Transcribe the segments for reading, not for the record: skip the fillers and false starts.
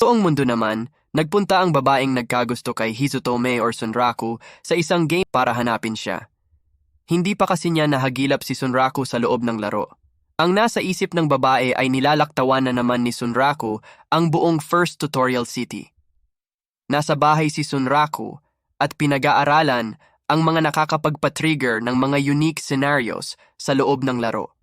totoong mundo naman, nagpunta ang babaeng nagkagusto kay Hizutome or Sunraku sa isang game para hanapin siya. Hindi pa kasi niya nahagilap si Sunraku sa loob ng laro. Ang nasa isip ng babae ay nilalaktawan na naman ni Sunraku ang buong First Tutorial City. Nasa bahay si Sunraku at pinag-aaralan ang mga nakakapagpa-trigger ng mga unique scenarios sa loob ng laro.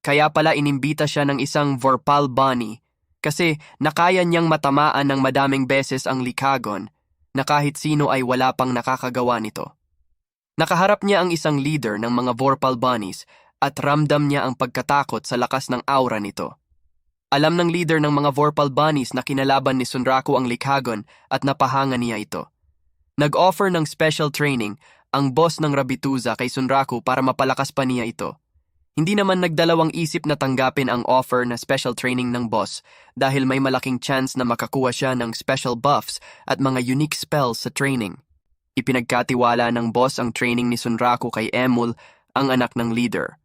Kaya pala inimbita siya ng isang Vorpal Bunny kasi nakaya niyang matamaan ng madaming beses ang Likagon na kahit sino ay wala pang nakakagawa nito. Nakaharap niya ang isang leader ng mga Vorpal Bunnies at ramdam niya ang pagkatakot sa lakas ng aura nito. Alam ng leader ng mga Vorpal Bunnies na kinalaban ni Sunraku ang Likagon at napahanga niya ito. Nag-offer ng special training ang boss ng Rabituza kay Sunraku para mapalakas pa niya ito. Hindi naman nagdalawang isip na tanggapin ang offer na special training ng boss dahil may malaking chance na makakuha siya ng special buffs at mga unique spells sa training. Ipinagkatiwala ng boss ang training ni Sunraku kay Emul, ang anak ng leader.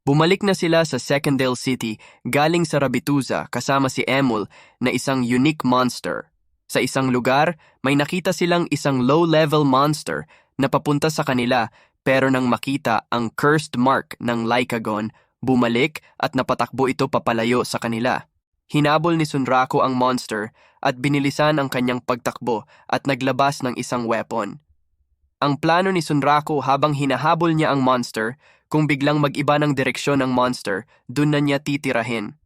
Bumalik na sila sa Secondale City galing sa Rabituza kasama si Emul na isang unique monster. Sa isang lugar, may nakita silang isang low-level monster na papunta sa kanila pero nang makita ang cursed mark ng Lycagon, bumalik at napatakbo ito papalayo sa kanila. Hinabol ni Sunraku ang monster at binilisan ang kanyang pagtakbo at naglabas ng isang weapon. Ang plano ni Sunraku habang hinahabol niya ang monster, kung biglang mag-iba ng direksyon ng monster, dun na niya titirahin.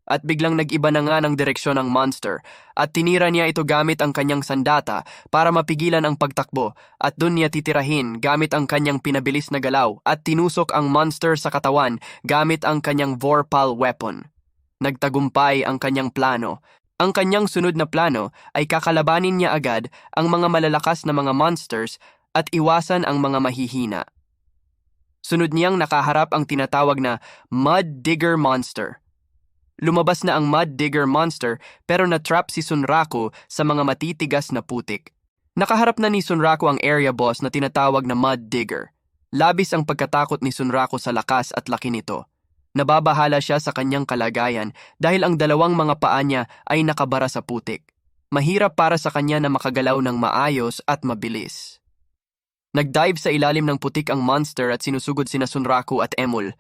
At biglang nag-iba na nga ng direksyon ng monster at tinira niya ito gamit ang kanyang sandata para mapigilan ang pagtakbo at dun niya titirahin gamit ang kanyang pinabilis na galaw at tinusok ang monster sa katawan gamit ang kanyang Vorpal weapon. Nagtagumpay ang kanyang plano. Ang kanyang sunod na plano ay kakalabanin niya agad ang mga malalakas na mga monsters at iwasan ang mga mahihina. Sunod niyang nakaharap ang tinatawag na Mud Digger Monster. Lumabas na ang Mud Digger Monster pero natrap si Sunraku sa mga matitigas na putik. Nakaharap na ni Sunraku ang area boss na tinatawag na Mud Digger. Labis ang pagkatakot ni Sunraku sa lakas at laki nito. Nababahala siya sa kanyang kalagayan dahil ang dalawang mga paa niya ay nakabara sa putik. Mahirap para sa kanya na makagalaw ng maayos at mabilis. Nagdive sa ilalim ng putik ang monster at sinusugod sina Sunraku at Emul.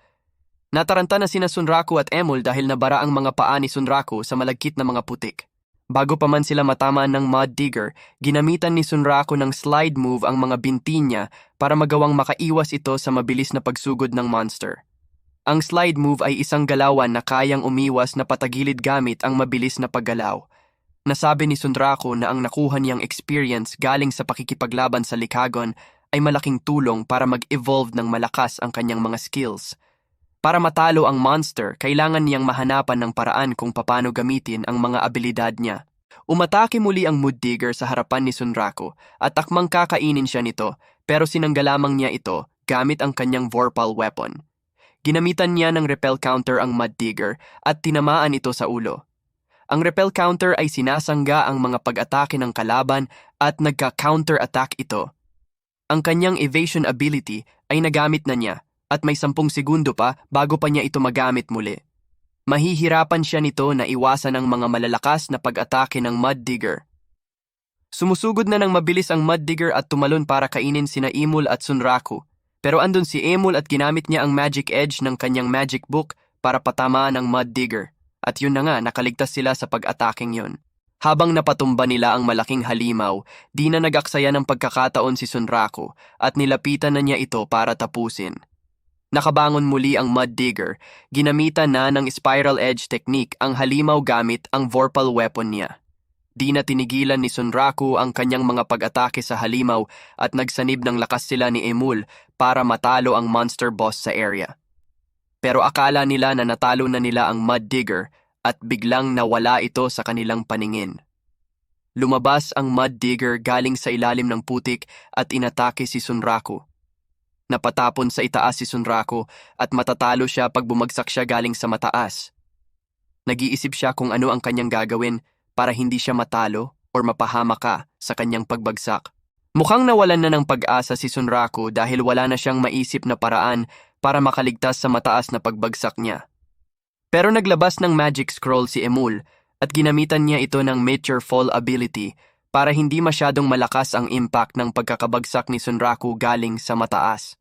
Nataranta na sina Sunraku at Emul dahil nabara ang mga paa ni Sunraku sa malagkit na mga putik. Bago pa man sila matamaan ng Mud Digger, ginamitan ni Sunraku ng slide move ang mga binti niya para magawang makaiwas ito sa mabilis na pagsugod ng monster. Ang slide move ay isang galawan na kayang umiwas na patagilid gamit ang mabilis na paggalaw. Nasabi ni Sunraku na ang nakuha niyang experience galing sa pakikipaglaban sa Likagon ay malaking tulong para mag-evolve ng malakas ang kanyang mga skills. Para matalo ang monster, kailangan niyang mahanapan ng paraan kung paano gamitin ang mga abilidad niya. Umatake muli ang Mud Digger sa harapan ni Sunraku at akmang kakainin siya nito pero sinangga lamang niya ito gamit ang kanyang Vorpal weapon. Ginamitan niya ng repel counter ang Mud Digger at tinamaan ito sa ulo. Ang repel counter ay sinasangga ang mga pag-atake ng kalaban at nagka-counter-attack ito. Ang kanyang evasion ability ay nagamit na niya at may 10 segundo pa bago pa niya ito magamit muli. Mahihirapan siya nito na iwasan ang mga malalakas na pag-atake ng Mud Digger. Sumusugod na ng mabilis ang Mud Digger at tumalon para kainin sina Emul at Sunraku. Pero andun si Emul at ginamit niya ang magic edge ng kanyang magic book para patamaan ang Mud Digger. At yun na nga, nakaligtas sila sa pag-ataking yun. Habang napatumba nila ang malaking halimaw, di na nag-aksaya ng pagkakataon si Sunraku at nilapitan na niya ito para tapusin. Nakabangon muli ang Mud Digger, ginamitan na ng spiral edge technique ang halimaw gamit ang Vorpal weapon niya. Di na tinigilan ni Sunraku ang kanyang mga pag-atake sa halimaw at nagsanib ng lakas sila ni Emul para matalo ang monster boss sa area. Pero akala nila na natalo na nila ang Mud Digger at biglang nawala ito sa kanilang paningin. Lumabas ang Mud Digger galing sa ilalim ng putik at inatake si Sunraku. Napatapon sa itaas si Sunraku at matatalo siya pag bumagsak siya galing sa mataas. Nag-iisip siya kung ano ang kanyang gagawin para hindi siya matalo o mapahama sa kanyang pagbagsak. Mukhang nawalan na ng pag-asa si Sunraku dahil wala na siyang maisip na paraan para makaligtas sa mataas na pagbagsak niya. Pero naglabas ng magic scroll si Emul at ginamitan niya ito ng Meteor Fall ability para hindi masyadong malakas ang impact ng pagkakabagsak ni Sunraku galing sa mataas.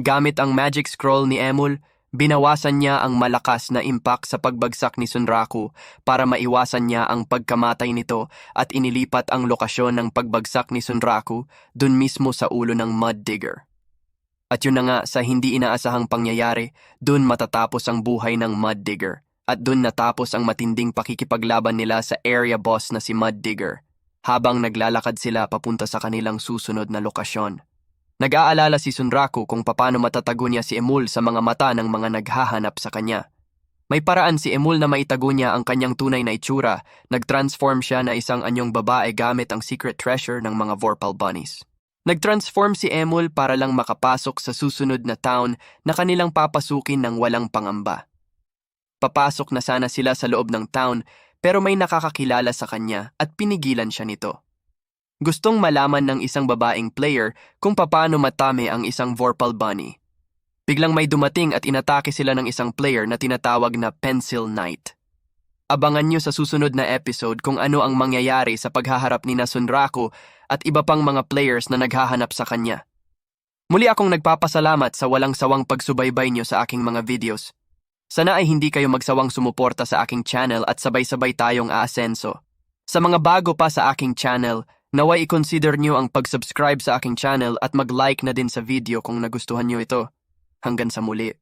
Gamit ang Magic Scroll ni Emul, binawasan niya ang malakas na impact sa pagbagsak ni Sunraku para maiwasan niya ang pagkamatay nito at inilipat ang lokasyon ng pagbagsak ni Sunraku dun mismo sa ulo ng Mud Digger. At yun na nga, sa hindi inaasahang pangyayari, dun matatapos ang buhay ng Mud Digger at dun natapos ang matinding pakikipaglaban nila sa area boss na si Mud Digger habang naglalakad sila papunta sa kanilang susunod na lokasyon. Nag-aalala si Sunraku kung paano matatago niya si Emul sa mga mata ng mga naghahanap sa kanya. May paraan si Emul na maitago niya ang kanyang tunay na itsura. Nag-transform siya na isang anyong babae gamit ang secret treasure ng mga Vorpal Bunnies. Nag-transform si Emul para lang makapasok sa susunod na town na kanilang papasukin ng walang pangamba. Papasok na sana sila sa loob ng town pero may nakakakilala sa kanya at pinigilan siya nito. Gustong malaman ng isang babaeng player kung paano matame ang isang Vorpal Bunny. Biglang may dumating at inatake sila ng isang player na tinatawag na Pencil Knight. Abangan nyo sa susunod na episode kung ano ang mangyayari sa paghaharap ni Sunraku at iba pang mga players na naghahanap sa kanya. Muli akong nagpapasalamat sa walang sawang pagsubaybay nyo sa aking mga videos. Sana ay hindi kayo magsawang sumuporta sa aking channel at sabay-sabay tayong aasenso. Sa mga bago pa sa aking channel, naway i-consider nyo ang pag-subscribe sa aking channel at mag-like na din sa video kung nagustuhan nyo ito. Hanggang sa muli.